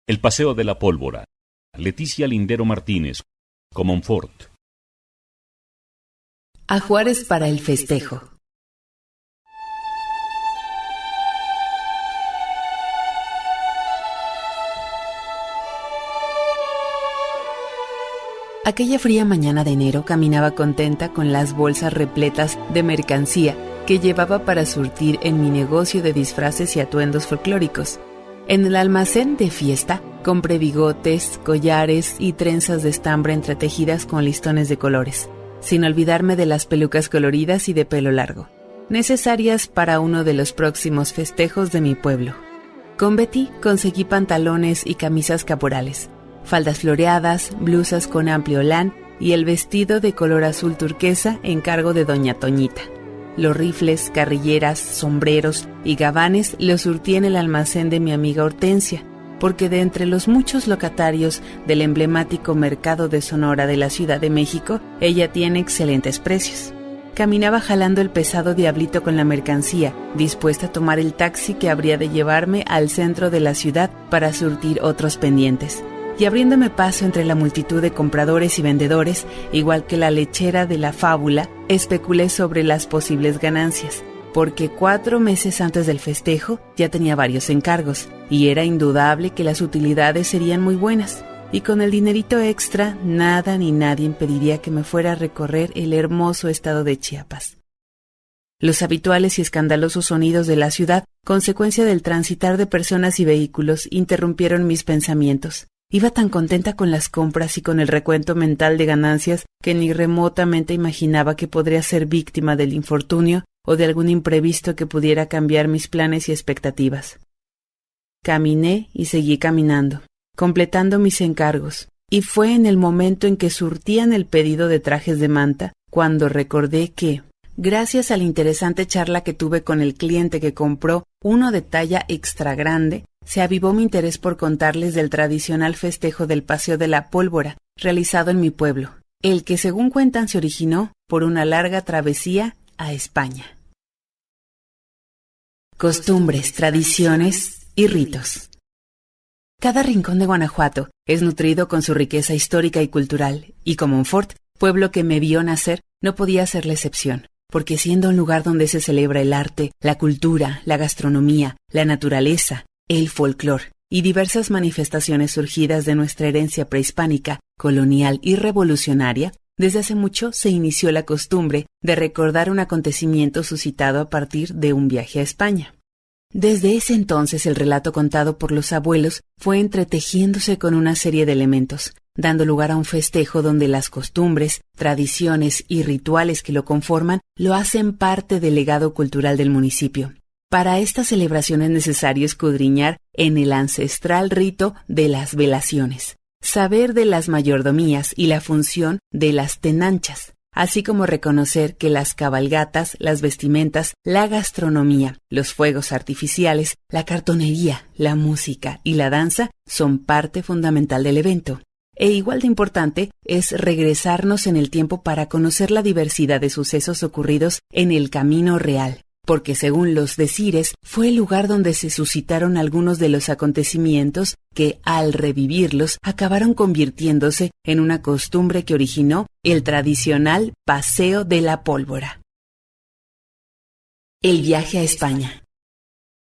El paseo de la pólvora. Leticia Lindero Martínez, Comonfort. A Juárez para el festejo. Aquella fría mañana de enero caminaba contenta con las bolsas repletas de mercancía que llevaba para surtir en mi negocio de disfraces y atuendos folclóricos. En el almacén de fiesta compré bigotes, collares y trenzas de estambre entretejidas con listones de colores, sin olvidarme de las pelucas coloridas y de pelo largo, necesarias para uno de los próximos festejos de mi pueblo. Con Betty conseguí pantalones y camisas caporales, faldas floreadas, blusas con amplio lán y el vestido de color azul turquesa en cargo de doña Toñita. Los rifles, carrilleras, sombreros y gabanes los surtí en el almacén de mi amiga Hortensia, porque de entre los muchos locatarios del emblemático mercado de Sonora de la Ciudad de México, ella tiene excelentes precios. Caminaba jalando el pesado diablito con la mercancía, dispuesta a tomar el taxi que habría de llevarme al centro de la ciudad para surtir otros pendientes. Y abriéndome paso entre la multitud de compradores y vendedores, igual que la lechera de la fábula, especulé sobre las posibles ganancias, porque 4 meses antes del festejo ya tenía varios encargos, y era indudable que las utilidades serían muy buenas, y con el dinerito extra, nada ni nadie impediría que me fuera a recorrer el hermoso estado de Chiapas. Los habituales y escandalosos sonidos de la ciudad, consecuencia del transitar de personas y vehículos, interrumpieron mis pensamientos. Iba tan contenta con las compras y con el recuento mental de ganancias que ni remotamente imaginaba que podría ser víctima del infortunio o de algún imprevisto que pudiera cambiar mis planes y expectativas. Caminé y seguí caminando, completando mis encargos, y fue en el momento en que surtían el pedido de trajes de manta cuando recordé que, gracias a la interesante charla que tuve con el cliente que compró uno de talla extra grande, se avivó mi interés por contarles del tradicional festejo del Paseo de la Pólvora, realizado en mi pueblo, el que según cuentan se originó por una larga travesía a España. Costumbres, tradiciones y ritos. Cada rincón de Guanajuato es nutrido con su riqueza histórica y cultural, y Comonfort, pueblo que me vio nacer, no podía ser la excepción, porque siendo un lugar donde se celebra el arte, la cultura, la gastronomía, la naturaleza, el folclore y diversas manifestaciones surgidas de nuestra herencia prehispánica, colonial y revolucionaria, desde hace mucho se inició la costumbre de recordar un acontecimiento suscitado a partir de un viaje a España. Desde ese entonces el relato contado por los abuelos fue entretejiéndose con una serie de elementos, dando lugar a un festejo donde las costumbres, tradiciones y rituales que lo conforman lo hacen parte del legado cultural del municipio. Para esta celebración es necesario escudriñar en el ancestral rito de las velaciones, saber de las mayordomías y la función de las tenanchas, así como reconocer que las cabalgatas, las vestimentas, la gastronomía, los fuegos artificiales, la cartonería, la música y la danza son parte fundamental del evento. E igual de importante es regresarnos en el tiempo para conocer la diversidad de sucesos ocurridos en el Camino Real, porque según los decires fue el lugar donde se suscitaron algunos de los acontecimientos que, al revivirlos, acabaron convirtiéndose en una costumbre que originó el tradicional Paseo de la Pólvora. El viaje a España.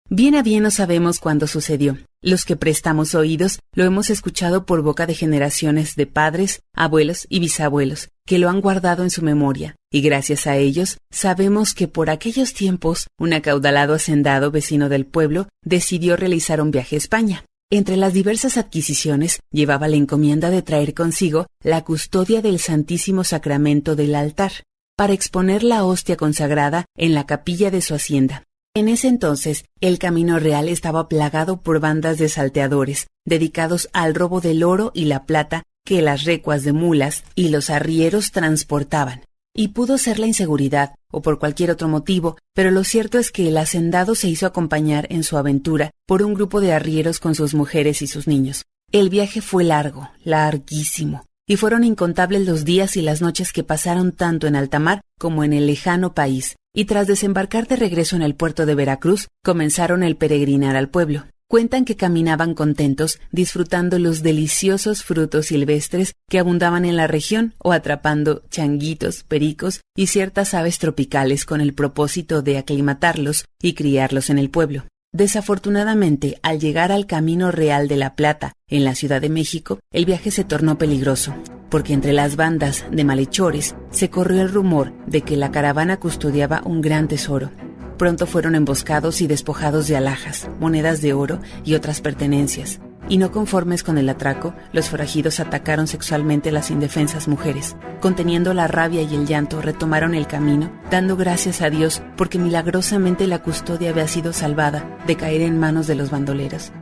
Bien a bien no sabemos cuándo sucedió. Los que prestamos oídos lo hemos escuchado por boca de generaciones de padres, abuelos y bisabuelos, que lo han guardado en su memoria, y gracias a ellos sabemos que por aquellos tiempos un acaudalado hacendado vecino del pueblo decidió realizar un viaje a España. Entre las diversas adquisiciones llevaba la encomienda de traer consigo la custodia del Santísimo Sacramento del altar, para exponer la hostia consagrada en la capilla de su hacienda. En ese entonces, el Camino Real estaba plagado por bandas de salteadores, dedicados al robo del oro y la plata que las recuas de mulas y los arrieros transportaban. Y pudo ser la inseguridad, o por cualquier otro motivo, pero lo cierto es que el hacendado se hizo acompañar en su aventura por un grupo de arrieros con sus mujeres y sus niños. El viaje fue largo, larguísimo, y fueron incontables los días y las noches que pasaron tanto en alta mar como en el lejano país. Y tras desembarcar de regreso en el puerto de Veracruz, comenzaron el peregrinar al pueblo. Cuentan que caminaban contentos, disfrutando los deliciosos frutos silvestres que abundaban en la región o atrapando changuitos, pericos y ciertas aves tropicales con el propósito de aclimatarlos y criarlos en el pueblo. Desafortunadamente, al llegar al Camino Real de la Plata, en la Ciudad de México, el viaje se tornó peligroso, porque entre las bandas de malhechores se corrió el rumor de que la caravana custodiaba un gran tesoro. Pronto fueron emboscados y despojados de alhajas, monedas de oro y otras pertenencias. Y no conformes con el atraco, los forajidos atacaron sexualmente a las indefensas mujeres. Conteniendo la rabia y el llanto, retomaron el camino, dando gracias a Dios porque milagrosamente la custodia había sido salvada de caer en manos de los bandoleros.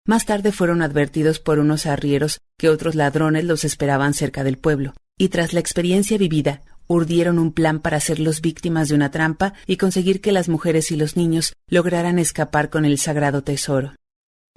Más tarde fueron advertidos por unos arrieros que otros ladrones los esperaban cerca del pueblo, y tras la experiencia vivida, urdieron un plan para hacerlos víctimas de una trampa y conseguir que las mujeres y los niños lograran escapar con el sagrado tesoro.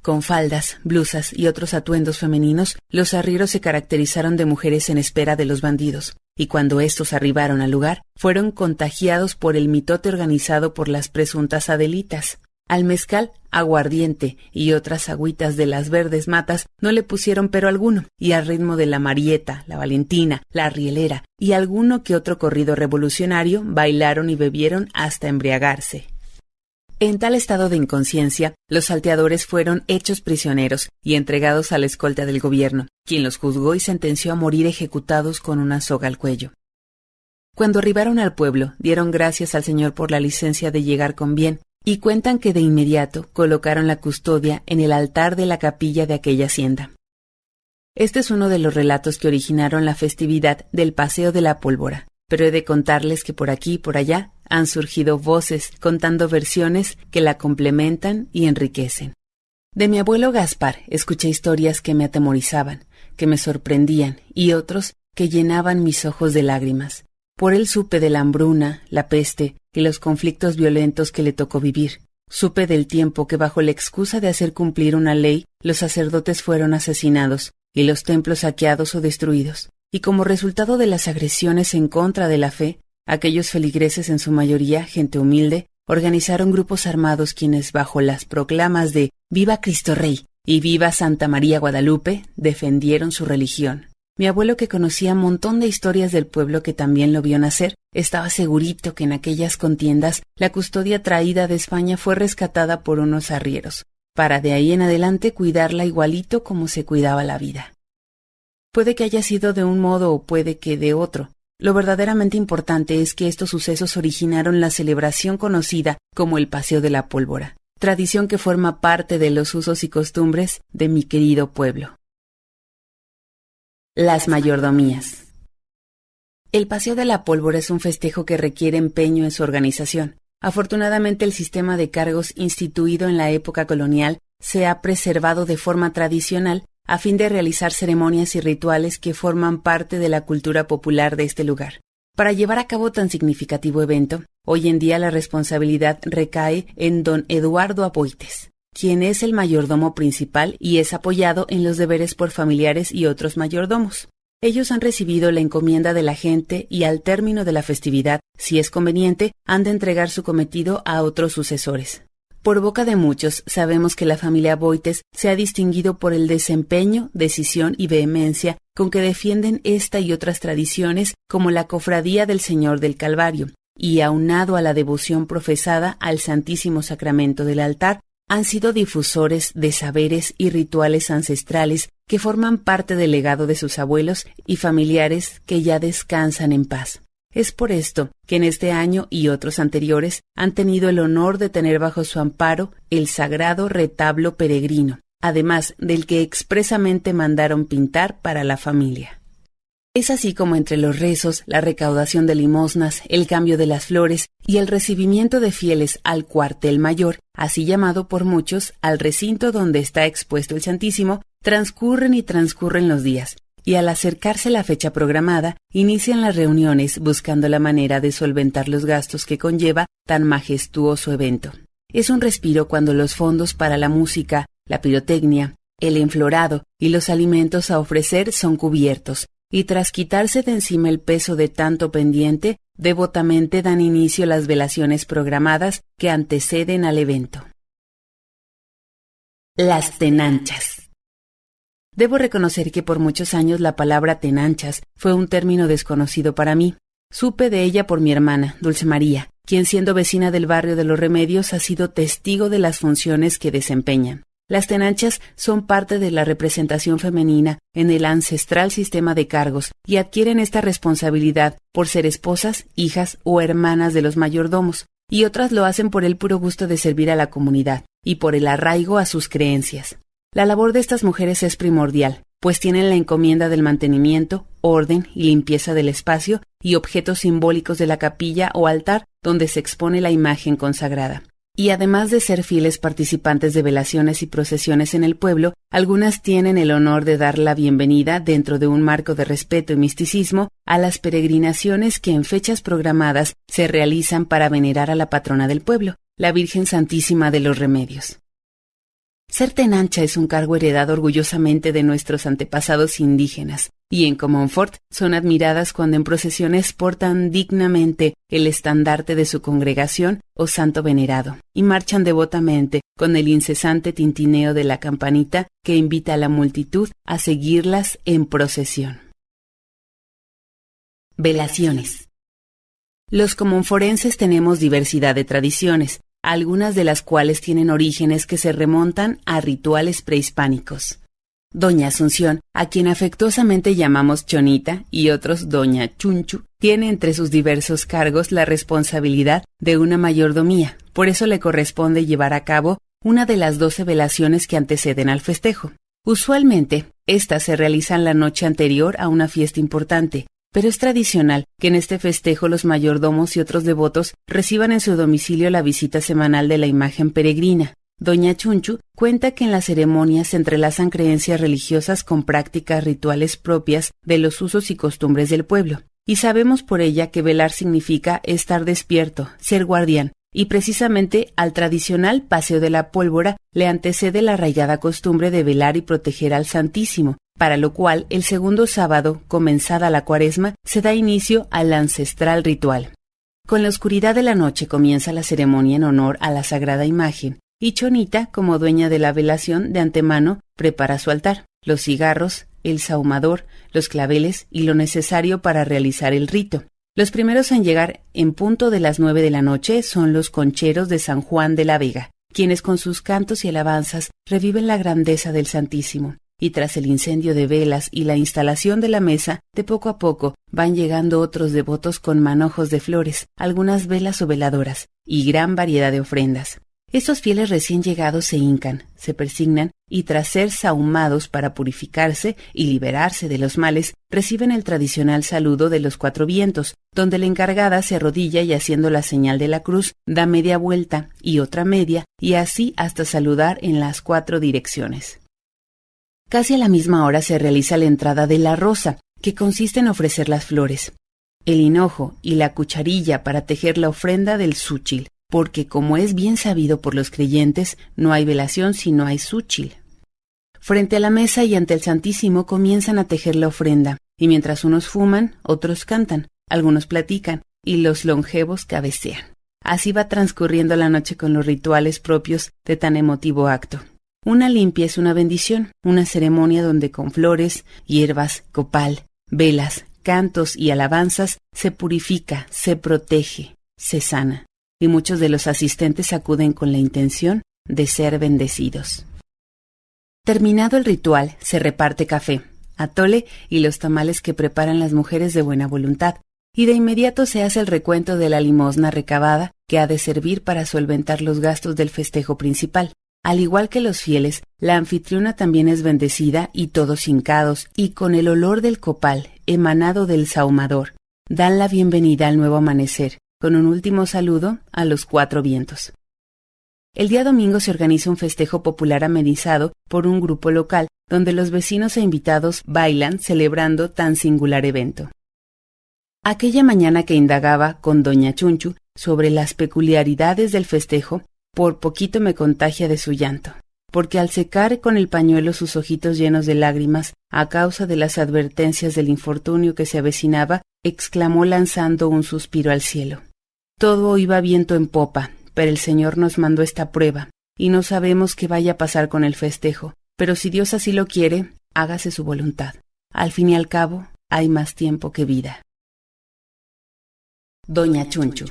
Con faldas, blusas y otros atuendos femeninos, los arrieros se caracterizaron de mujeres en espera de los bandidos, y cuando estos arribaron al lugar, fueron contagiados por el mitote organizado por las presuntas Adelitas. Al mezcal, aguardiente y otras agüitas de las verdes matas no le pusieron pero alguno, y al ritmo de la Marieta, la Valentina, la Rielera y alguno que otro corrido revolucionario bailaron y bebieron hasta embriagarse. En tal estado de inconsciencia, los salteadores fueron hechos prisioneros y entregados a la escolta del gobierno, quien los juzgó y sentenció a morir ejecutados con una soga al cuello. Cuando arribaron al pueblo, dieron gracias al Señor por la licencia de llegar con bien, y cuentan que de inmediato colocaron la custodia en el altar de la capilla de aquella hacienda. Este es uno de los relatos que originaron la festividad del Paseo de la Pólvora, pero he de contarles que por aquí y por allá han surgido voces contando versiones que la complementan y enriquecen. De mi abuelo Gaspar escuché historias que me atemorizaban, que me sorprendían, y otros que llenaban mis ojos de lágrimas. Por él supe de la hambruna, la peste y los conflictos violentos que le tocó vivir. Supe del tiempo que bajo la excusa de hacer cumplir una ley, los sacerdotes fueron asesinados y los templos saqueados o destruidos. Y como resultado de las agresiones en contra de la fe, aquellos feligreses, en su mayoría gente humilde, organizaron grupos armados quienes bajo las proclamas de «Viva Cristo Rey» y «Viva Santa María Guadalupe» defendieron su religión. Mi abuelo, que conocía un montón de historias del pueblo que también lo vio nacer, estaba segurito que en aquellas contiendas la custodia traída de España fue rescatada por unos arrieros, para de ahí en adelante cuidarla igualito como se cuidaba la vida. Puede que haya sido de un modo o puede que de otro. Lo verdaderamente importante es que estos sucesos originaron la celebración conocida como el Paseo de la Pólvora, tradición que forma parte de los usos y costumbres de mi querido pueblo. Las mayordomías. El Paseo de la Pólvora es un festejo que requiere empeño en su organización. Afortunadamente, el sistema de cargos instituido en la época colonial se ha preservado de forma tradicional a fin de realizar ceremonias y rituales que forman parte de la cultura popular de este lugar. Para llevar a cabo tan significativo evento, hoy en día la responsabilidad recae en don Eduardo Aboites, quien es el mayordomo principal y es apoyado en los deberes por familiares y otros mayordomos. Ellos han recibido la encomienda de la gente y al término de la festividad, si es conveniente, han de entregar su cometido a otros sucesores. Por boca de muchos, sabemos que la familia Aboites se ha distinguido por el desempeño, decisión y vehemencia con que defienden esta y otras tradiciones como la Cofradía del Señor del Calvario, y aunado a la devoción profesada al Santísimo Sacramento del altar, han sido difusores de saberes y rituales ancestrales que forman parte del legado de sus abuelos y familiares que ya descansan en paz. Es por esto que en este año y otros anteriores han tenido el honor de tener bajo su amparo el sagrado retablo peregrino, además del que expresamente mandaron pintar para la familia. Es así como entre los rezos, la recaudación de limosnas, el cambio de las flores y el recibimiento de fieles al cuartel mayor, así llamado por muchos al recinto donde está expuesto el Santísimo, transcurren los días, y al acercarse la fecha programada, inician las reuniones buscando la manera de solventar los gastos que conlleva tan majestuoso evento. Es un respiro cuando los fondos para la música, la pirotecnia, el enflorado y los alimentos a ofrecer son cubiertos, y tras quitarse de encima el peso de tanto pendiente, devotamente dan inicio las velaciones programadas que anteceden al evento. Las tenanchas. Debo reconocer que por muchos años la palabra tenanchas fue un término desconocido para mí. Supe de ella por mi hermana, Dulce María, quien siendo vecina del barrio de Los Remedios ha sido testigo de las funciones que desempeñan. Las tenanchas son parte de la representación femenina en el ancestral sistema de cargos y adquieren esta responsabilidad por ser esposas, hijas o hermanas de los mayordomos, y otras lo hacen por el puro gusto de servir a la comunidad y por el arraigo a sus creencias. La labor de estas mujeres es primordial, pues tienen la encomienda del mantenimiento, orden y limpieza del espacio y objetos simbólicos de la capilla o altar donde se expone la imagen consagrada. Y además de ser fieles participantes de velaciones y procesiones en el pueblo, algunas tienen el honor de dar la bienvenida, dentro de un marco de respeto y misticismo, a las peregrinaciones que en fechas programadas se realizan para venerar a la patrona del pueblo, la Virgen Santísima de los Remedios. Ser tenancha es un cargo heredado orgullosamente de nuestros antepasados indígenas, y en Comonfort son admiradas cuando en procesiones portan dignamente el estandarte de su congregación o santo venerado, y marchan devotamente con el incesante tintineo de la campanita que invita a la multitud a seguirlas en procesión. Velaciones. Los comonforenses tenemos diversidad de tradiciones, algunas de las cuales tienen orígenes que se remontan a rituales prehispánicos. Doña Asunción, a quien afectuosamente llamamos Chonita y otros Doña Chunchu, tiene entre sus diversos cargos la responsabilidad de una mayordomía, por eso le corresponde llevar a cabo una de las 12 velaciones que anteceden al festejo. Usualmente, estas se realizan la noche anterior a una fiesta importante, pero es tradicional que en este festejo los mayordomos y otros devotos reciban en su domicilio la visita semanal de la imagen peregrina. Doña Chunchu cuenta que en las ceremonias se entrelazan creencias religiosas con prácticas rituales propias de los usos y costumbres del pueblo, y sabemos por ella que velar significa estar despierto, ser guardián, y precisamente al tradicional paseo de la pólvora le antecede la arraigada costumbre de velar y proteger al Santísimo, para lo cual el segundo sábado, comenzada la Cuaresma, se da inicio al ancestral ritual. Con la oscuridad de la noche comienza la ceremonia en honor a la sagrada imagen, y Chonita, como dueña de la velación, de antemano prepara su altar, los cigarros, el sahumador, los claveles y lo necesario para realizar el rito. Los primeros en llegar en punto de las 9 de la noche son los concheros de San Juan de la Vega, quienes con sus cantos y alabanzas reviven la grandeza del Santísimo. Y tras el incendio de velas y la instalación de la mesa, de poco a poco van llegando otros devotos con manojos de flores, algunas velas o veladoras, y gran variedad de ofrendas. Estos fieles recién llegados se hincan, se persignan y tras ser sahumados para purificarse y liberarse de los males, reciben el tradicional saludo de los 4 vientos, donde la encargada se arrodilla y haciendo la señal de la cruz, da media vuelta y otra media, y así hasta saludar en las 4 direcciones. Casi a la misma hora se realiza la entrada de la rosa, que consiste en ofrecer las flores, el hinojo y la cucharilla para tejer la ofrenda del zúchil, porque como es bien sabido por los creyentes, no hay velación si no hay zúchil. Frente a la mesa y ante el Santísimo comienzan a tejer la ofrenda, y mientras unos fuman, otros cantan, algunos platican, y los longevos cabecean. Así va transcurriendo la noche con los rituales propios de tan emotivo acto. Una limpia es una bendición, una ceremonia donde con flores, hierbas, copal, velas, cantos y alabanzas se purifica, se protege, se sana, y muchos de los asistentes acuden con la intención de ser bendecidos. Terminado el ritual, se reparte café, atole y los tamales que preparan las mujeres de buena voluntad, y de inmediato se hace el recuento de la limosna recabada que ha de servir para solventar los gastos del festejo principal. Al igual que los fieles, la anfitriona también es bendecida y todos hincados y con el olor del copal emanado del sahumador, dan la bienvenida al nuevo amanecer, con un último saludo a los 4 vientos. El día domingo se organiza un festejo popular amenizado por un grupo local, donde los vecinos e invitados bailan celebrando tan singular evento. Aquella mañana que indagaba con Doña Chunchu sobre las peculiaridades del festejo, por poquito me contagia de su llanto, porque al secar con el pañuelo sus ojitos llenos de lágrimas a causa de las advertencias del infortunio que se avecinaba, exclamó lanzando un suspiro al cielo: «Todo iba viento en popa, pero el Señor nos mandó esta prueba, y no sabemos qué vaya a pasar con el festejo, pero si Dios así lo quiere, hágase su voluntad. Al fin y al cabo, hay más tiempo que vida. Doña Chunchu.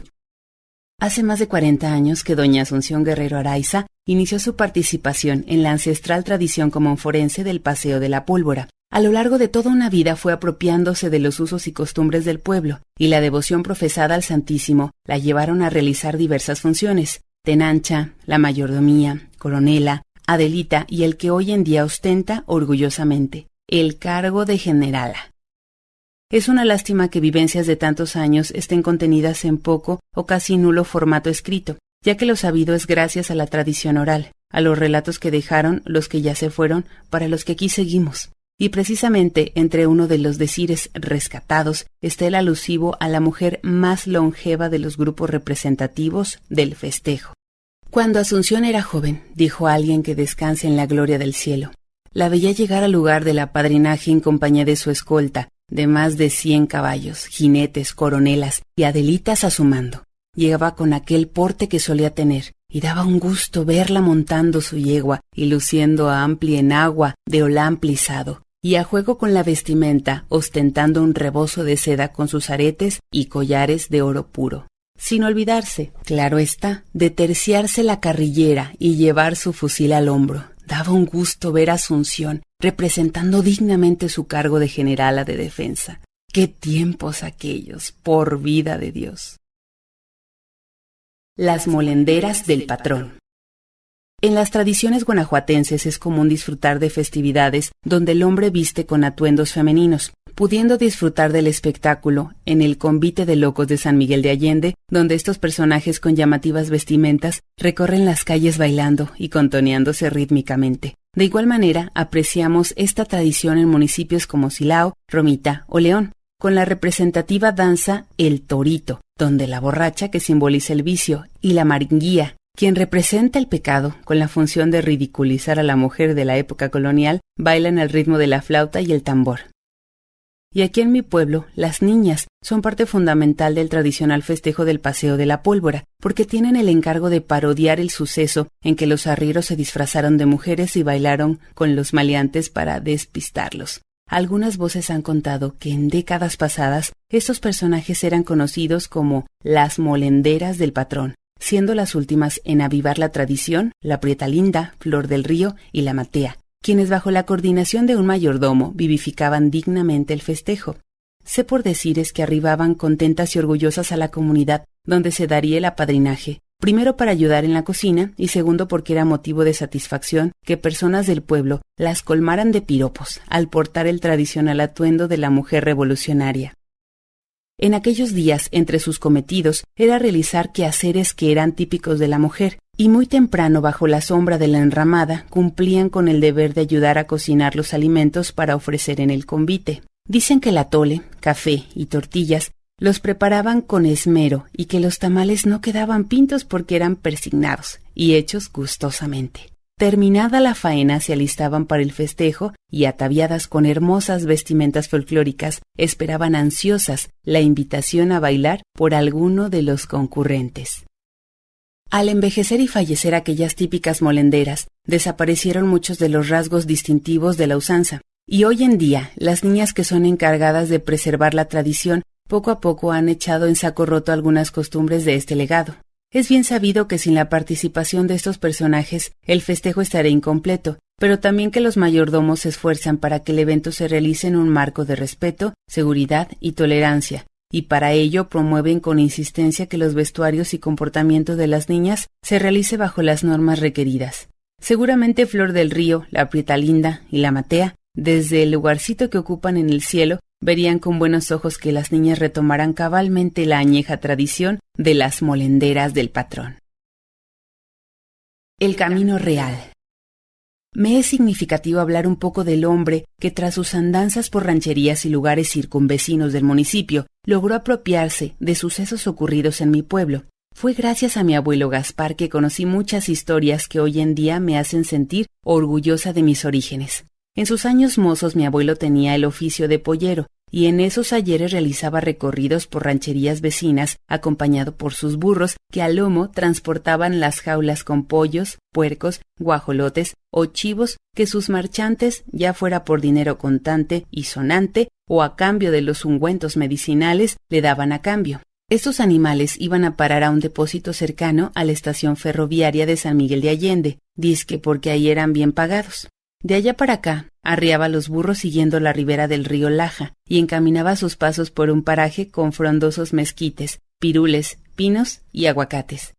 Hace más de 40 años que doña Asunción Guerrero Araiza inició su participación en la ancestral tradición comonforense del Paseo de la Pólvora. A lo largo de toda una vida fue apropiándose de los usos y costumbres del pueblo, y la devoción profesada al Santísimo la llevaron a realizar diversas funciones: tenancha, la mayordomía, coronela, Adelita y el que hoy en día ostenta orgullosamente, el cargo de generala. Es una lástima que vivencias de tantos años estén contenidas en poco o casi nulo formato escrito, ya que lo sabido es gracias a la tradición oral, a los relatos que dejaron los que ya se fueron para los que aquí seguimos. Y precisamente entre uno de los decires rescatados está el alusivo a la mujer más longeva de los grupos representativos del festejo. Cuando Asunción era joven, dijo alguien que descanse en la gloria del cielo, la veía llegar al lugar del apadrinaje en compañía de su escolta, de más de 100 caballos, jinetes, coronelas y adelitas a su mando. Llegaba con aquel porte que solía tener, y daba un gusto verla montando su yegua y luciendo a amplia enagua de olán plisado, y a juego con la vestimenta, ostentando un rebozo de seda con sus aretes y collares de oro puro. Sin olvidarse, claro está, de terciarse la carrillera y llevar su fusil al hombro. Daba un gusto ver a Asunción representando dignamente su cargo de generala de defensa. ¡Qué tiempos aquellos, por vida de Dios! Las molenderas del patrón. En las tradiciones guanajuatenses es común disfrutar de festividades donde el hombre viste con atuendos femeninos, pudiendo disfrutar del espectáculo en el Convite de Locos de San Miguel de Allende, donde estos personajes con llamativas vestimentas recorren las calles bailando y contoneándose rítmicamente. De igual manera, apreciamos esta tradición en municipios como Silao, Romita o León, con la representativa danza El Torito, donde la borracha, que simboliza el vicio, y la maringuía, quien representa el pecado, con la función de ridiculizar a la mujer de la época colonial, bailan al ritmo de la flauta y el tambor. Y aquí en mi pueblo, las niñas son parte fundamental del tradicional festejo del Paseo de la Pólvora, porque tienen el encargo de parodiar el suceso en que los arrieros se disfrazaron de mujeres y bailaron con los maleantes para despistarlos. Algunas voces han contado que en décadas pasadas estos personajes eran conocidos como las molenderas del patrón, siendo las últimas en avivar la tradición la Prieta Linda, Flor del Río y la Matea, quienes bajo la coordinación de un mayordomo vivificaban dignamente el festejo. Sé por decires que arribaban contentas y orgullosas a la comunidad donde se daría el apadrinaje, primero para ayudar en la cocina y segundo porque era motivo de satisfacción que personas del pueblo las colmaran de piropos al portar el tradicional atuendo de la mujer revolucionaria. En aquellos días, entre sus cometidos, era realizar quehaceres que eran típicos de la mujer, y muy temprano, bajo la sombra de la enramada, cumplían con el deber de ayudar a cocinar los alimentos para ofrecer en el convite. Dicen que el atole, café y tortillas los preparaban con esmero y que los tamales no quedaban pintos porque eran persignados y hechos gustosamente. Terminada la faena se alistaban para el festejo y, ataviadas con hermosas vestimentas folclóricas, esperaban ansiosas la invitación a bailar por alguno de los concurrentes. Al envejecer y fallecer aquellas típicas molenderas, desaparecieron muchos de los rasgos distintivos de la usanza, y hoy en día las niñas que son encargadas de preservar la tradición poco a poco han echado en saco roto algunas costumbres de este legado. Es bien sabido que sin la participación de estos personajes el festejo estaría incompleto, pero también que los mayordomos se esfuerzan para que el evento se realice en un marco de respeto, seguridad y tolerancia, y para ello promueven con insistencia que los vestuarios y comportamiento de las niñas se realice bajo las normas requeridas. Seguramente Flor del Río, la Prieta Linda y la Matea, desde el lugarcito que ocupan en el cielo, verían con buenos ojos que las niñas retomaran cabalmente la añeja tradición de las molenderas del patrón. El camino real. Me es significativo hablar un poco del hombre que, tras sus andanzas por rancherías y lugares circunvecinos del municipio, logró apropiarse de sucesos ocurridos en mi pueblo. Fue gracias a mi abuelo Gaspar que conocí muchas historias que hoy en día me hacen sentir orgullosa de mis orígenes. En sus años mozos mi abuelo tenía el oficio de pollero, y en esos ayeres realizaba recorridos por rancherías vecinas, acompañado por sus burros que a lomo transportaban las jaulas con pollos, puercos, guajolotes o chivos que sus marchantes, ya fuera por dinero contante y sonante o a cambio de los ungüentos medicinales, le daban a cambio. Estos animales iban a parar a un depósito cercano a la estación ferroviaria de San Miguel de Allende, dizque porque ahí eran bien pagados. De allá para acá, arriaba los burros siguiendo la ribera del río Laja y encaminaba sus pasos por un paraje con frondosos mezquites, pirules, pinos y aguacates.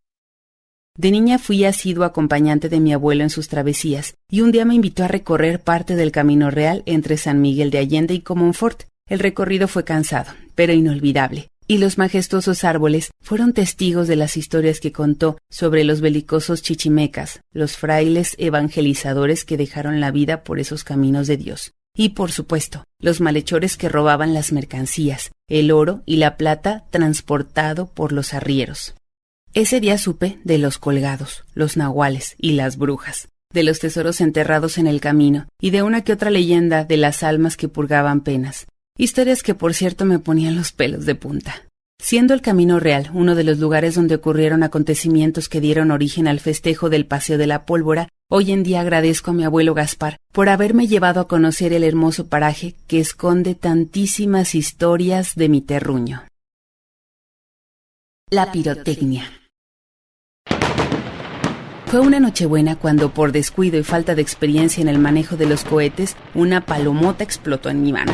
De niña fui asiduo acompañante de mi abuelo en sus travesías, y un día me invitó a recorrer parte del camino real entre San Miguel de Allende y Comonfort. El recorrido fue cansado, pero inolvidable, y los majestuosos árboles fueron testigos de las historias que contó sobre los belicosos chichimecas, los frailes evangelizadores que dejaron la vida por esos caminos de Dios. Y, por supuesto, los malhechores que robaban las mercancías, el oro y la plata transportado por los arrieros. Ese día supe de los colgados, los nahuales y las brujas, de los tesoros enterrados en el camino y de una que otra leyenda de las almas que purgaban penas. Historias que, por cierto, me ponían los pelos de punta. Siendo el Camino Real uno de los lugares donde ocurrieron acontecimientos que dieron origen al festejo del Paseo de la Pólvora, hoy en día agradezco a mi abuelo Gaspar por haberme llevado a conocer el hermoso paraje que esconde tantísimas historias de mi terruño. La pirotecnia. Fue una Nochebuena cuando, por descuido y falta de experiencia en el manejo de los cohetes, una palomota explotó en mi mano.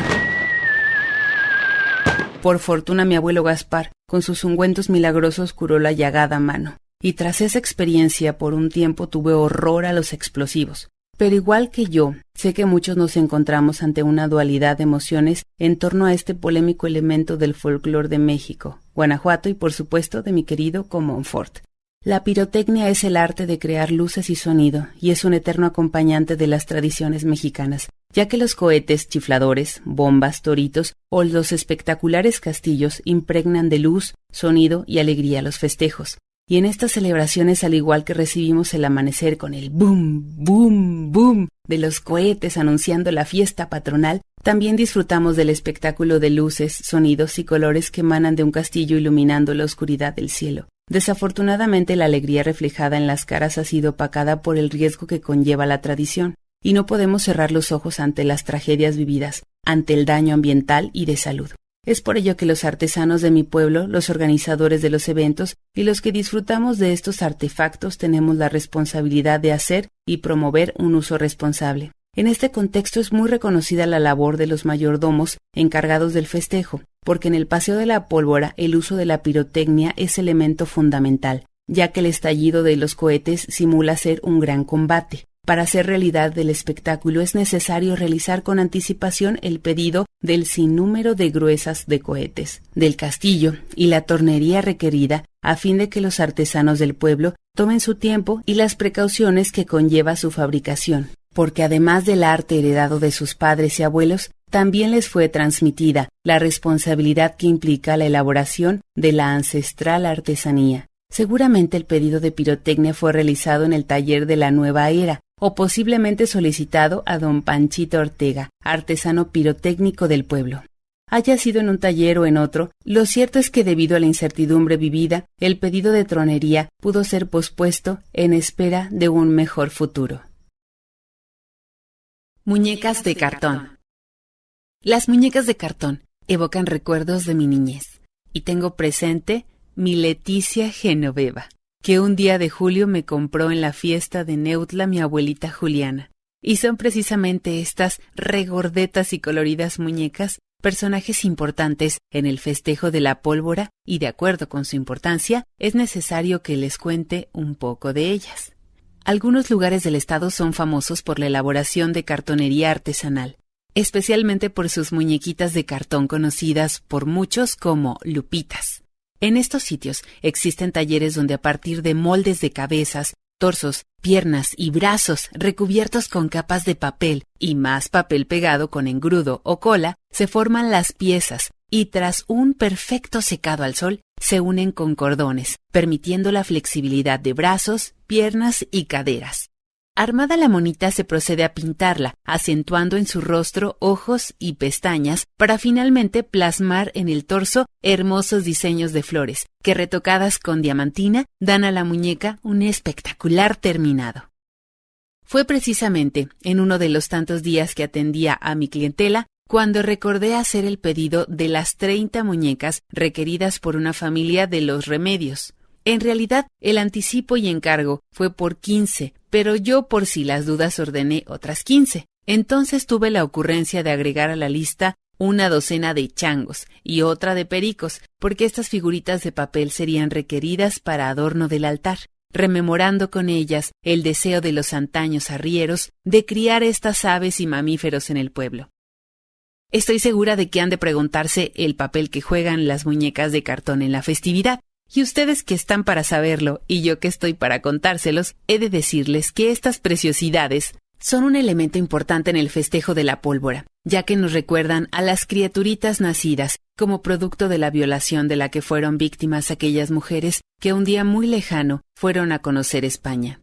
Por fortuna, mi abuelo Gaspar, con sus ungüentos milagrosos, curó la llagada mano, y tras esa experiencia por un tiempo tuve horror a los explosivos. Pero igual que yo, sé que muchos nos encontramos ante una dualidad de emociones en torno a este polémico elemento del folclore de México, Guanajuato y por supuesto de mi querido Comonfort. La pirotecnia es el arte de crear luces y sonido, y es un eterno acompañante de las tradiciones mexicanas, ya que los cohetes, chifladores, bombas, toritos o los espectaculares castillos impregnan de luz, sonido y alegría los festejos. Y en estas celebraciones, al igual que recibimos el amanecer con el boom, boom, boom de los cohetes anunciando la fiesta patronal, también disfrutamos del espectáculo de luces, sonidos y colores que emanan de un castillo iluminando la oscuridad del cielo. Desafortunadamente, la alegría reflejada en las caras ha sido opacada por el riesgo que conlleva la tradición, y no podemos cerrar los ojos ante las tragedias vividas, ante el daño ambiental y de salud. Es por ello que los artesanos de mi pueblo, los organizadores de los eventos y los que disfrutamos de estos artefactos tenemos la responsabilidad de hacer y promover un uso responsable. En este contexto es muy reconocida la labor de los mayordomos encargados del festejo, porque en el Paseo de la Pólvora el uso de la pirotecnia es elemento fundamental, ya que el estallido de los cohetes simula ser un gran combate. Para hacer realidad del espectáculo es necesario realizar con anticipación el pedido del sinnúmero de gruesas de cohetes, del castillo y la tornería requerida a fin de que los artesanos del pueblo tomen su tiempo y las precauciones que conlleva su fabricación, porque además del arte heredado de sus padres y abuelos, también les fue transmitida la responsabilidad que implica la elaboración de la ancestral artesanía. Seguramente el pedido de pirotecnia fue realizado en el taller de la Nueva Era, o posiblemente solicitado a don Panchito Ortega, artesano pirotécnico del pueblo. Haya sido en un taller o en otro, lo cierto es que debido a la incertidumbre vivida, el pedido de tronería pudo ser pospuesto en espera de un mejor futuro. Muñecas de cartón. Las muñecas de cartón evocan recuerdos de mi niñez, y tengo presente mi Leticia Genoveva, que un día de julio me compró en la fiesta de Neutla mi abuelita Juliana. Y son precisamente estas regordetas y coloridas muñecas personajes importantes en el festejo de la pólvora, y de acuerdo con su importancia, es necesario que les cuente un poco de ellas. Algunos lugares del estado son famosos por la elaboración de cartonería artesanal, especialmente por sus muñequitas de cartón conocidas por muchos como lupitas. En estos sitios existen talleres donde a partir de moldes de cabezas, torsos, piernas y brazos recubiertos con capas de papel y más papel pegado con engrudo o cola, se forman las piezas y tras un perfecto secado al sol, se unen con cordones, permitiendo la flexibilidad de brazos, piernas y caderas. Armada la monita se procede a pintarla, acentuando en su rostro ojos y pestañas para finalmente plasmar en el torso hermosos diseños de flores, que retocadas con diamantina dan a la muñeca un espectacular terminado. Fue precisamente en uno de los tantos días que atendía a mi clientela cuando recordé hacer el pedido de las 30 muñecas requeridas por una familia de Los Remedios. En realidad, el anticipo y encargo fue por 15, pero yo por si las dudas ordené otras 15. Entonces tuve la ocurrencia de agregar a la lista una docena de changos y otra de pericos, porque estas figuritas de papel serían requeridas para adorno del altar, rememorando con ellas el deseo de los antaños arrieros de criar estas aves y mamíferos en el pueblo. Estoy segura de que han de preguntarse el papel que juegan las muñecas de cartón en la festividad. Y ustedes que están para saberlo y yo que estoy para contárselos, he de decirles que estas preciosidades son un elemento importante en el festejo de la pólvora, ya que nos recuerdan a las criaturitas nacidas como producto de la violación de la que fueron víctimas aquellas mujeres que un día muy lejano fueron a conocer España.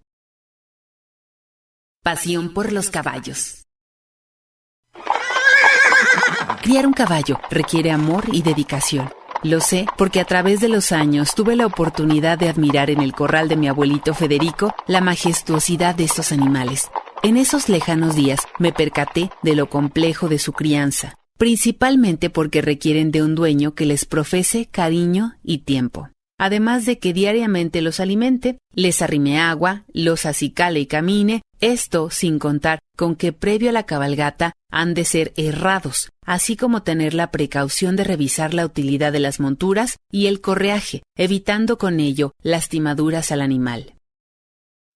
Pasión por los caballos. Criar un caballo requiere amor y dedicación. Lo sé porque a través de los años tuve la oportunidad de admirar en el corral de mi abuelito Federico la majestuosidad de estos animales. En esos lejanos días me percaté de lo complejo de su crianza, principalmente porque requieren de un dueño que les profese cariño y tiempo. Además de que diariamente los alimente, les arrime agua, los acicale y camine, esto sin contar con que previo a la cabalgata han de ser herrados, así como tener la precaución de revisar la utilidad de las monturas y el correaje, evitando con ello lastimaduras al animal.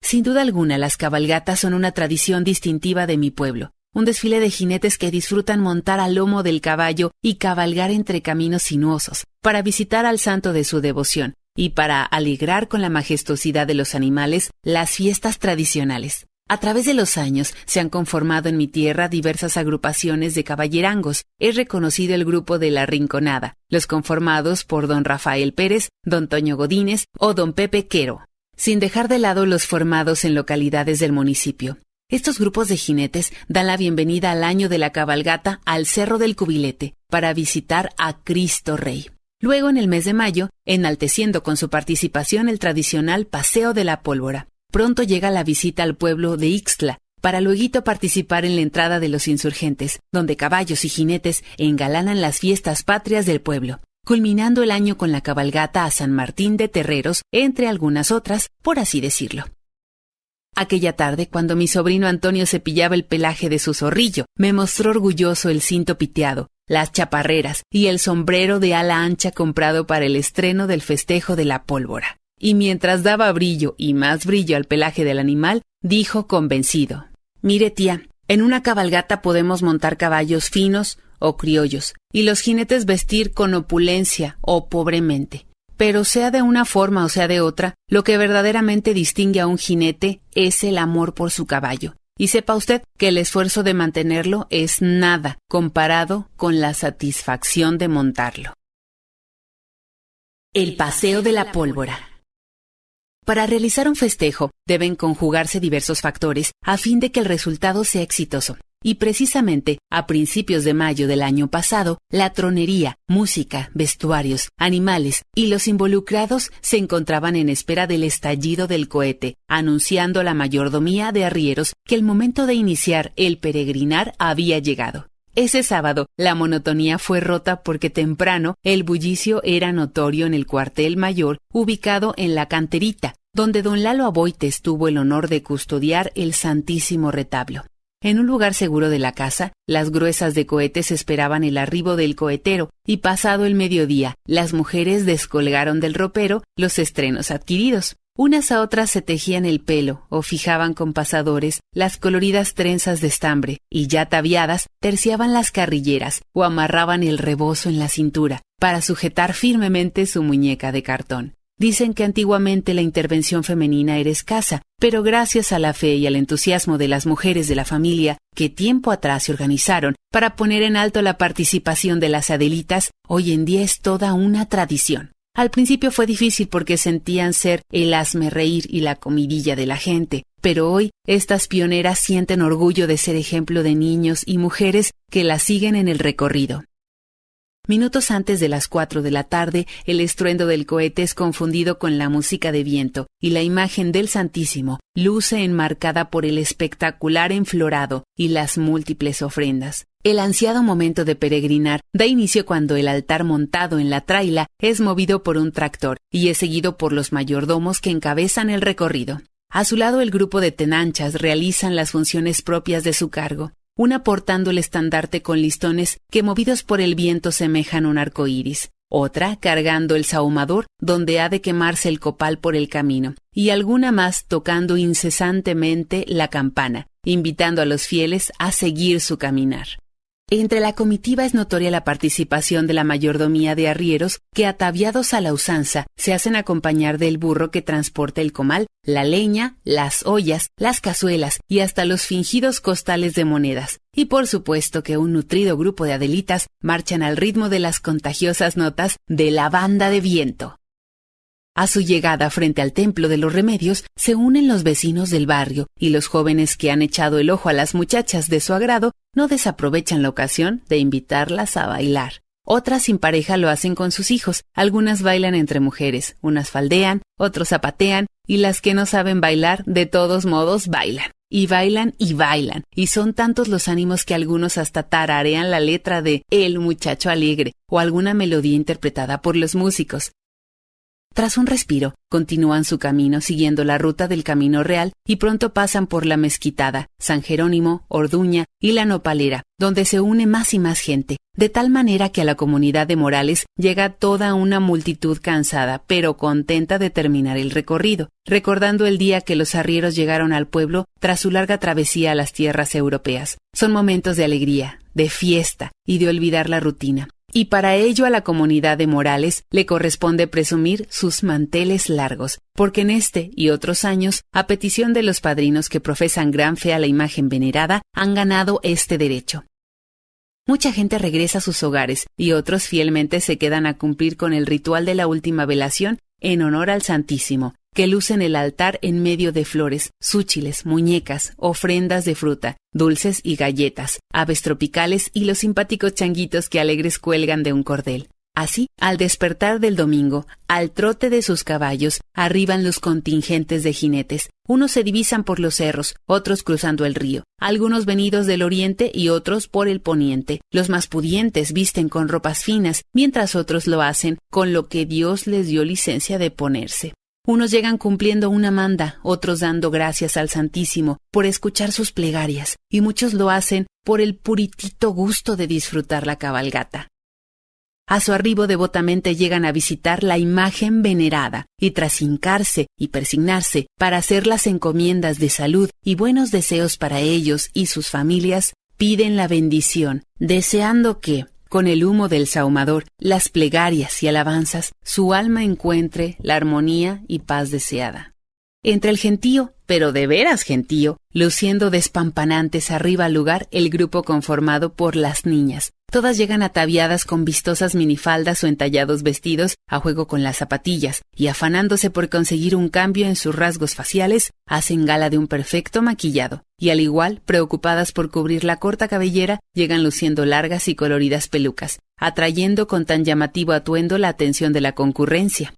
Sin duda alguna, las cabalgatas son una tradición distintiva de mi pueblo, un desfile de jinetes que disfrutan montar al lomo del caballo y cabalgar entre caminos sinuosos, para visitar al santo de su devoción y para alegrar con la majestuosidad de los animales las fiestas tradicionales. A través de los años se han conformado en mi tierra diversas agrupaciones de caballerangos. Es reconocido el grupo de La Rinconada, los conformados por don Rafael Pérez, don Toño Godínez o don Pepe Quero, sin dejar de lado los formados en localidades del municipio. Estos grupos de jinetes dan la bienvenida al año de la cabalgata al Cerro del Cubilete para visitar a Cristo Rey. Luego, en el mes de mayo, enalteciendo con su participación el tradicional Paseo de la Pólvora. Pronto llega la visita al pueblo de Ixtla, para luego participar en la entrada de los insurgentes, donde caballos y jinetes engalanan las fiestas patrias del pueblo, culminando el año con la cabalgata a San Martín de Terreros, entre algunas otras, por así decirlo. Aquella tarde, cuando mi sobrino Antonio cepillaba el pelaje de su zorrillo, me mostró orgulloso el cinto piteado, las chaparreras y el sombrero de ala ancha comprado para el estreno del festejo de la pólvora. Y mientras daba brillo y más brillo al pelaje del animal, dijo convencido: «Mire, tía, en una cabalgata podemos montar caballos finos o criollos, y los jinetes vestir con opulencia o pobremente. Pero sea de una forma o sea de otra, lo que verdaderamente distingue a un jinete es el amor por su caballo. Y sepa usted que el esfuerzo de mantenerlo es nada comparado con la satisfacción de montarlo». El Paseo de la Pólvora. Para realizar un festejo deben conjugarse diversos factores a fin de que el resultado sea exitoso. Y precisamente a principios de mayo del año pasado, la tronería, música, vestuarios, animales y los involucrados se encontraban en espera del estallido del cohete, anunciando a la mayordomía de arrieros que el momento de iniciar el peregrinar había llegado. Ese sábado, la monotonía fue rota porque temprano el bullicio era notorio en el cuartel mayor ubicado en La Canterita, donde don Lalo Aboites tuvo el honor de custodiar el santísimo retablo. En un lugar seguro de la casa, las gruesas de cohetes esperaban el arribo del cohetero y pasado el mediodía, las mujeres descolgaron del ropero los estrenos adquiridos. Unas a otras se tejían el pelo o fijaban con pasadores las coloridas trenzas de estambre y ya ataviadas terciaban las carrilleras o amarraban el rebozo en la cintura para sujetar firmemente su muñeca de cartón. Dicen que antiguamente la intervención femenina era escasa, pero gracias a la fe y al entusiasmo de las mujeres de la familia que tiempo atrás se organizaron para poner en alto la participación de las Adelitas, hoy en día es toda una tradición. Al principio fue difícil porque sentían ser el hazmerreír y la comidilla de la gente, pero hoy estas pioneras sienten orgullo de ser ejemplo de niños y mujeres que las siguen en el recorrido. Minutos antes de las 4 de la tarde, el estruendo del cohete es confundido con la música de viento y la imagen del Santísimo luce enmarcada por el espectacular enflorado y las múltiples ofrendas. El ansiado momento de peregrinar da inicio cuando el altar montado en la traila es movido por un tractor y es seguido por los mayordomos que encabezan el recorrido. A su lado, el grupo de tenanchas realizan las funciones propias de su cargo, una portando el estandarte con listones que movidos por el viento semejan un arco iris, otra cargando el sahumador donde ha de quemarse el copal por el camino, y alguna más tocando incesantemente la campana, invitando a los fieles a seguir su caminar. Entre la comitiva es notoria la participación de la mayordomía de arrieros que, ataviados a la usanza, se hacen acompañar del burro que transporta el comal, la leña, las ollas, las cazuelas y hasta los fingidos costales de monedas. Y por supuesto que un nutrido grupo de adelitas marchan al ritmo de las contagiosas notas de la banda de viento. A su llegada frente al Templo de los Remedios se unen los vecinos del barrio y los jóvenes que han echado el ojo a las muchachas de su agrado no desaprovechan la ocasión de invitarlas a bailar. Otras sin pareja lo hacen con sus hijos, algunas bailan entre mujeres, unas faldean, otros zapatean y las que no saben bailar de todos modos bailan. Y bailan y bailan, y son tantos los ánimos que algunos hasta tararean la letra de El Muchacho Alegre o alguna melodía interpretada por los músicos. Tras un respiro, continúan su camino siguiendo la ruta del Camino Real y pronto pasan por la Mezquitada, San Jerónimo, Orduña y la Nopalera, donde se une más y más gente, de tal manera que a la comunidad de Morales llega toda una multitud cansada, pero contenta de terminar el recorrido, recordando el día que los arrieros llegaron al pueblo tras su larga travesía a las tierras europeas. Son momentos de alegría, de fiesta y de olvidar la rutina. Y para ello a la comunidad de Morales le corresponde presumir sus manteles largos, porque en este y otros años, a petición de los padrinos que profesan gran fe a la imagen venerada, han ganado este derecho. Mucha gente regresa a sus hogares y otros fielmente se quedan a cumplir con el ritual de la última velación en honor al Santísimo, que luce en el altar en medio de flores, súchiles, muñecas, ofrendas de fruta, dulces y galletas, aves tropicales y los simpáticos changuitos que alegres cuelgan de un cordel. Así, al despertar del domingo, al trote de sus caballos, arriban los contingentes de jinetes. Unos se divisan por los cerros, otros cruzando el río, algunos venidos del oriente y otros por el poniente. Los más pudientes visten con ropas finas, mientras otros lo hacen con lo que Dios les dio licencia de ponerse. Unos llegan cumpliendo una manda, otros dando gracias al Santísimo por escuchar sus plegarias, y muchos lo hacen por el puritito gusto de disfrutar la cabalgata. A su arribo devotamente llegan a visitar la imagen venerada, y tras hincarse y persignarse para hacer las encomiendas de salud y buenos deseos para ellos y sus familias, piden la bendición, deseando que, con el humo del sahumador, las plegarias y alabanzas, su alma encuentre la armonía y paz deseada. Entre el gentío, pero de veras gentío, luciendo despampanantes arriba al lugar el grupo conformado por las niñas. Todas llegan ataviadas con vistosas minifaldas o entallados vestidos a juego con las zapatillas, y afanándose por conseguir un cambio en sus rasgos faciales, hacen gala de un perfecto maquillado, y al igual, preocupadas por cubrir la corta cabellera, llegan luciendo largas y coloridas pelucas, atrayendo con tan llamativo atuendo la atención de la concurrencia.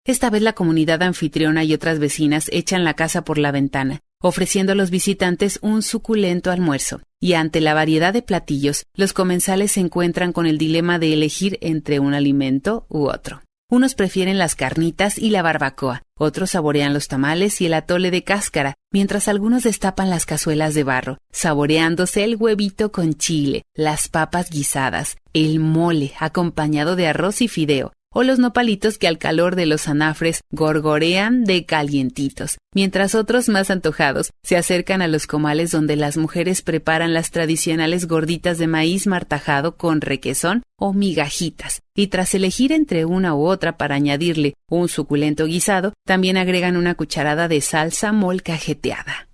Esta vez la comunidad anfitriona y otras vecinas echan la casa por la ventana, ofreciendo a los visitantes un suculento almuerzo, y ante la variedad de platillos, los comensales se encuentran con el dilema de elegir entre un alimento u otro. Unos prefieren las carnitas y la barbacoa, otros saborean los tamales y el atole de cáscara, mientras algunos destapan las cazuelas de barro, saboreándose el huevito con chile, las papas guisadas, el mole acompañado de arroz y fideo, o los nopalitos que al calor de los anafres gorgorean de calientitos, mientras otros más antojados se acercan a los comales donde las mujeres preparan las tradicionales gorditas de maíz martajado con requesón o migajitas, y tras elegir entre una u otra para añadirle un suculento guisado, también agregan una cucharada de salsa molcajeteada.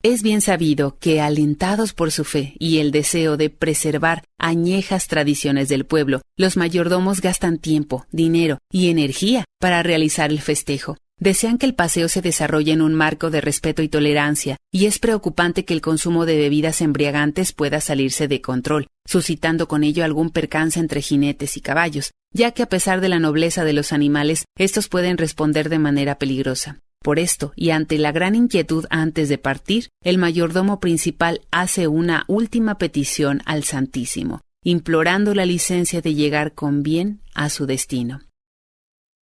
Es bien sabido que, alentados por su fe y el deseo de preservar añejas tradiciones del pueblo, los mayordomos gastan tiempo, dinero y energía para realizar el festejo, desean que el paseo se desarrolle en un marco de respeto y tolerancia, y es preocupante que el consumo de bebidas embriagantes pueda salirse de control, suscitando con ello algún percance entre jinetes y caballos, ya que a pesar de la nobleza de los animales, estos pueden responder de manera peligrosa. Por esto, y ante la gran inquietud antes de partir, el mayordomo principal hace una última petición al Santísimo, implorando la licencia de llegar con bien a su destino.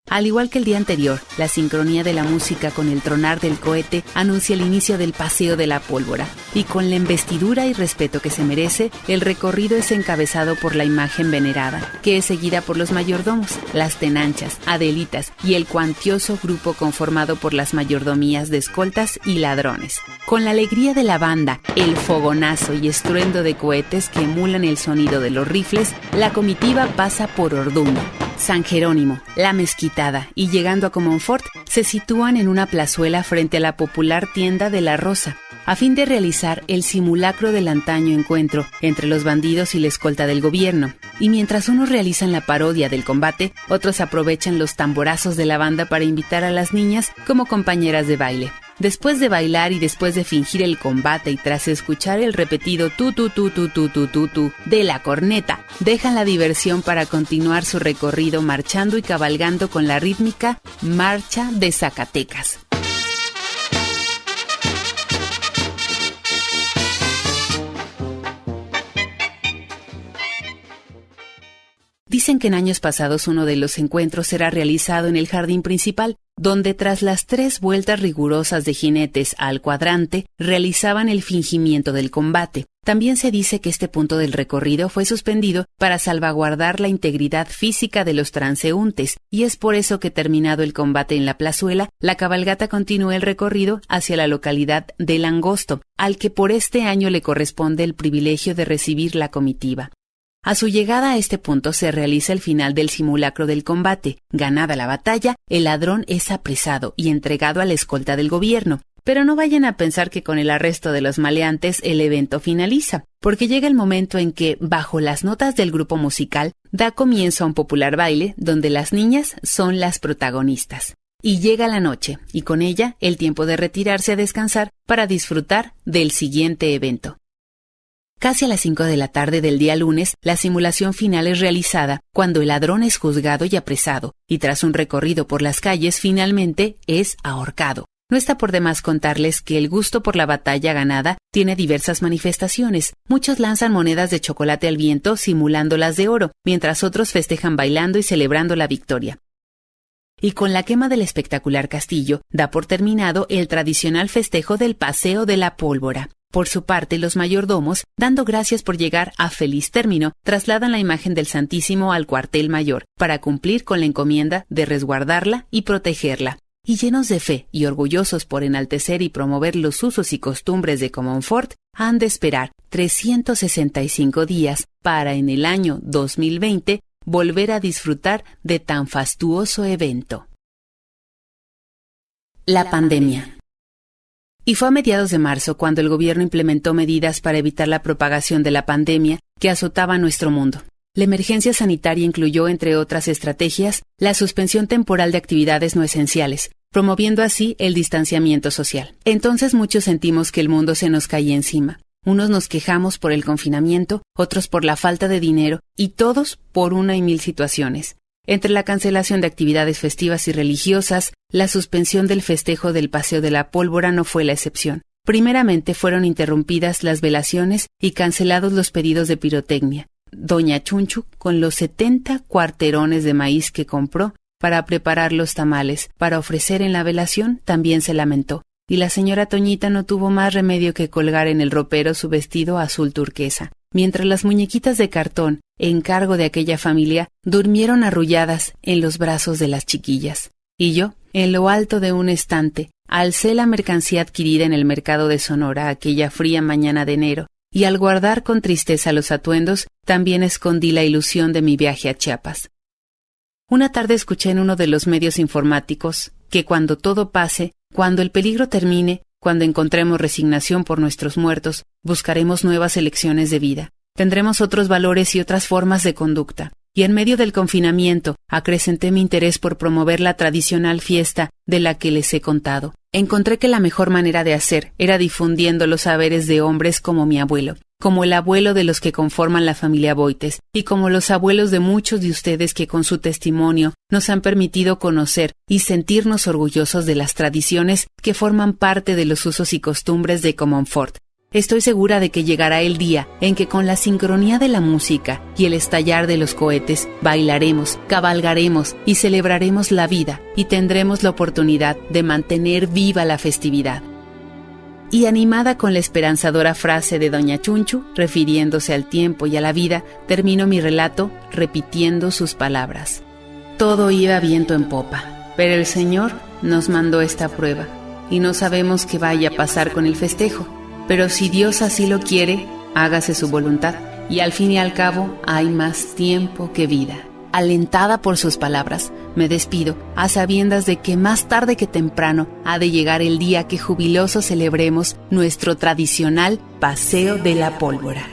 Al igual que el día anterior, la sincronía de la música con el tronar del cohete anuncia el inicio del paseo de la pólvora, y con la embestidura y respeto que se merece, el recorrido es encabezado por la imagen venerada, que es seguida por los mayordomos, las tenanchas, adelitas y el cuantioso grupo conformado por las mayordomías de escoltas y ladrones. Con la alegría de la banda, el fogonazo y estruendo de cohetes que emulan el sonido de los rifles, la comitiva pasa por Orduña, San Jerónimo, La Mezquitada y llegando a Comonfort, se sitúan en una plazuela frente a la popular tienda de La Rosa, a fin de realizar el simulacro del antaño encuentro entre los bandidos y la escolta del gobierno. Y mientras unos realizan la parodia del combate, otros aprovechan los tamborazos de la banda para invitar a las niñas como compañeras de baile. Después de bailar y después de fingir el combate y tras escuchar el repetido tu tu tu tu tu tu tu tu de la corneta, dejan la diversión para continuar su recorrido marchando y cabalgando con la rítmica Marcha de Zacatecas. Dicen que en años pasados uno de los encuentros será realizado en el jardín principal, donde tras las 3 vueltas rigurosas de jinetes al cuadrante, realizaban el fingimiento del combate. También se dice que este punto del recorrido fue suspendido para salvaguardar la integridad física de los transeúntes, y es por eso que terminado el combate en la plazuela, la cabalgata continúa el recorrido hacia la localidad de Langosto, al que por este año le corresponde el privilegio de recibir la comitiva. A su llegada a este punto se realiza el final del simulacro del combate. Ganada la batalla, el ladrón es apresado y entregado a la escolta del gobierno. Pero no vayan a pensar que con el arresto de los maleantes el evento finaliza, porque llega el momento en que, bajo las notas del grupo musical, da comienzo a un popular baile donde las niñas son las protagonistas. Y llega la noche, y con ella el tiempo de retirarse a descansar para disfrutar del siguiente evento. Casi a las 5 de la tarde del día lunes, la simulación final es realizada cuando el ladrón es juzgado y apresado, y tras un recorrido por las calles finalmente es ahorcado. No está por demás contarles que el gusto por la batalla ganada tiene diversas manifestaciones. Muchos lanzan monedas de chocolate al viento simulándolas de oro, mientras otros festejan bailando y celebrando la victoria. Y con la quema del espectacular castillo, da por terminado el tradicional festejo del Paseo de la Pólvora. Por su parte, los mayordomos, dando gracias por llegar a feliz término, trasladan la imagen del Santísimo al cuartel mayor para cumplir con la encomienda de resguardarla y protegerla. Y llenos de fe y orgullosos por enaltecer y promover los usos y costumbres de Comonfort, han de esperar 365 días para en el año 2020 volver a disfrutar de tan fastuoso evento. La pandemia. Y fue a mediados de marzo cuando el gobierno implementó medidas para evitar la propagación de la pandemia que azotaba nuestro mundo. La emergencia sanitaria incluyó, entre otras estrategias, la suspensión temporal de actividades no esenciales, promoviendo así el distanciamiento social. Entonces muchos sentimos que el mundo se nos caía encima. Unos nos quejamos por el confinamiento, otros por la falta de dinero y todos por una y mil situaciones. Entre la cancelación de actividades festivas y religiosas, la suspensión del festejo del Paseo de la Pólvora no fue la excepción. Primeramente fueron interrumpidas las velaciones y cancelados los pedidos de pirotecnia. Doña Chunchu, con los 70 cuarterones de maíz que compró para preparar los tamales para ofrecer en la velación, también se lamentó. Y la señora Toñita no tuvo más remedio que colgar en el ropero su vestido azul turquesa, mientras las muñequitas de cartón, encargo de aquella familia, durmieron arrulladas en los brazos de las chiquillas. Y yo, en lo alto de un estante, alcé la mercancía adquirida en el mercado de Sonora aquella fría mañana de enero, y al guardar con tristeza los atuendos, también escondí la ilusión de mi viaje a Chiapas. Una tarde escuché en uno de los medios informáticos que cuando todo pase, cuando el peligro termine, cuando encontremos resignación por nuestros muertos, buscaremos nuevas elecciones de vida. Tendremos otros valores y otras formas de conducta. y en medio del confinamiento acrecenté mi interés por promover la tradicional fiesta de la que les he contado. Encontré que la mejor manera de hacer era difundiendo los saberes de hombres como mi abuelo, como el abuelo de los que conforman la familia Boites, y como los abuelos de muchos de ustedes que con su testimonio nos han permitido conocer y sentirnos orgullosos de las tradiciones que forman parte de los usos y costumbres de Comonfort. Estoy segura de que llegará el día en que con la sincronía de la música y el estallar de los cohetes bailaremos, cabalgaremos y celebraremos la vida y tendremos la oportunidad de mantener viva la festividad. Y animada con la esperanzadora frase de Doña Chunchu, refiriéndose al tiempo y a la vida, termino mi relato repitiendo sus palabras. Todo iba viento en popa, pero el Señor nos mandó esta prueba y no sabemos qué vaya a pasar con el festejo. Pero si Dios así lo quiere, hágase su voluntad, y al fin y al cabo hay más tiempo que vida. Alentada por sus palabras, me despido, a sabiendas de que más tarde que temprano ha de llegar el día que jubilosos celebremos nuestro tradicional Paseo de la Pólvora.